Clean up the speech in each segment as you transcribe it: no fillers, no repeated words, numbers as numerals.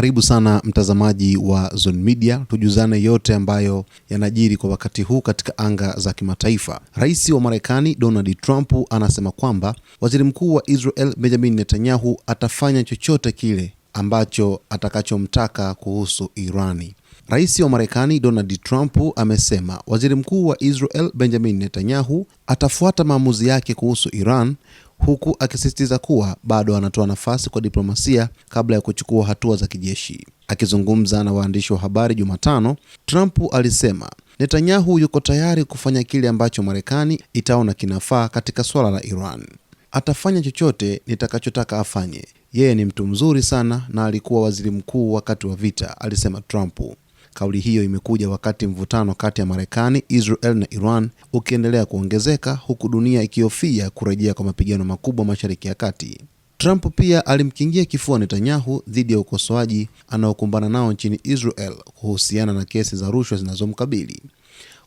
Karibu sana mtazamaji wa Zone Media, tujuzane yote ambayo yanajiri kwa wakati huu katika anga za kimataifa. Rais wa Marekani Donald Trump anasema kwamba Waziri Mkuu wa Israel Benjamin Netanyahu atafanya chochote kile ambacho atakachomtaka kuhusu Irani. Rais wa Marekani Donald Trump amesema Waziri Mkuu wa Israel Benjamin Netanyahu atafuata maamuzi yake kuhusu Iran, huku akisisitiza kuwa bado anatoa nafasi kwa diplomasia kabla ya kuchukua hatua za kijeshi. Akizungumza na waandishi wa habari Jumatano, Trump alisema Netanyahu yuko tayari kufanya kile ambacho Marekani itaona kinafaa katika swala la Iran. Atafanya chochote nitakachotaka afanye. Yeye ni mtu mzuri sana na alikuwa waziri mkuu wakati wa vita, alisema Trump. Kauli hiyo imekuja wakati mvutano kati ya Marekani, Israel na Iran ukiendelea kuongezeka, huku dunia ikihofia kurejea kwa mapigano makubwa Mashariki ya Kati. Trump pia alimkingia kifua Netanyahu dhidi ya ukosoaji anaokumbana nao nchini Israel kuhusiana na kesi za rushwa zinazomkabili.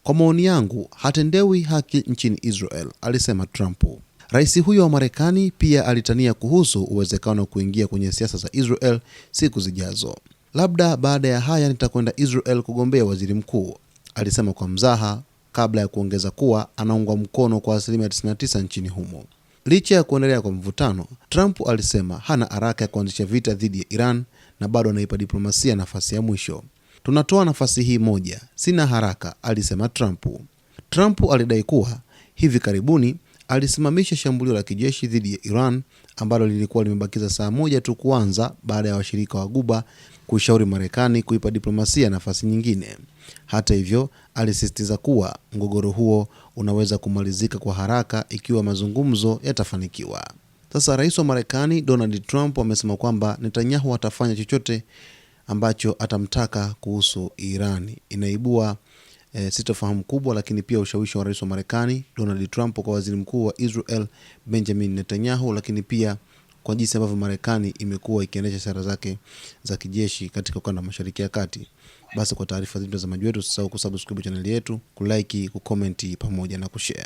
Kwa maoni yangu, hatendewi haki nchini Israel, alisema Trump. Rais huyo wa Marekani pia alitania kuhusu uwezekano wa kuingia kwenye siasa za Israel siku zijazo. Labda baada ya haya nitakwenda Israel kugombea waziri mkuu, alisema kwa mzaha, kabla ya kuongeza kuwa anaungwa mkono kwa 99% nchini humo. Licha ya kuendelea kwa mvutano, Trump alisema hana haraka ya kuanzisha vita dhidi ya Iran na bado anaipa diplomasia nafasi ya mwisho. Tunatoa nafasi hii moja, sina haraka, alisema Trump. Trump alidai kuwa hivi karibuni alisimamisha shambulio la kijeshi dhidi ya Iran ambalo lilikuwa limebakiza saa moja tu kuanza baada ya washirika wa Ghuba kushauri Marekani kuipa diplomasia nafasi nyingine. Hata hivyo, alisisitiza kuwa mgogoro huo unaweza kumalizika kwa haraka ikiwa mazungumzo yatafanikiwa. Sasa Rais wa Marekani Donald Trump amesema kwamba Netanyahu atafanya chochote ambacho atamtaka kuhusu Irani. Inaibua sitofahamu kubwa, lakini pia ushawishi wa Rais wa Marekani Donald Trump kwa Waziri Mkuu wa Israel Benjamin Netanyahu, lakini pia kwa jinsi ambavyo Marekani imekuwa ikiendesha sera zake za kijeshi katika ukanda wa Mashariki ya Kati. Basi kwa taarifa zetu za mtazamaji wetu, usisahau kusubscribe channel yetu, kulike, kucomment pamoja na kushare.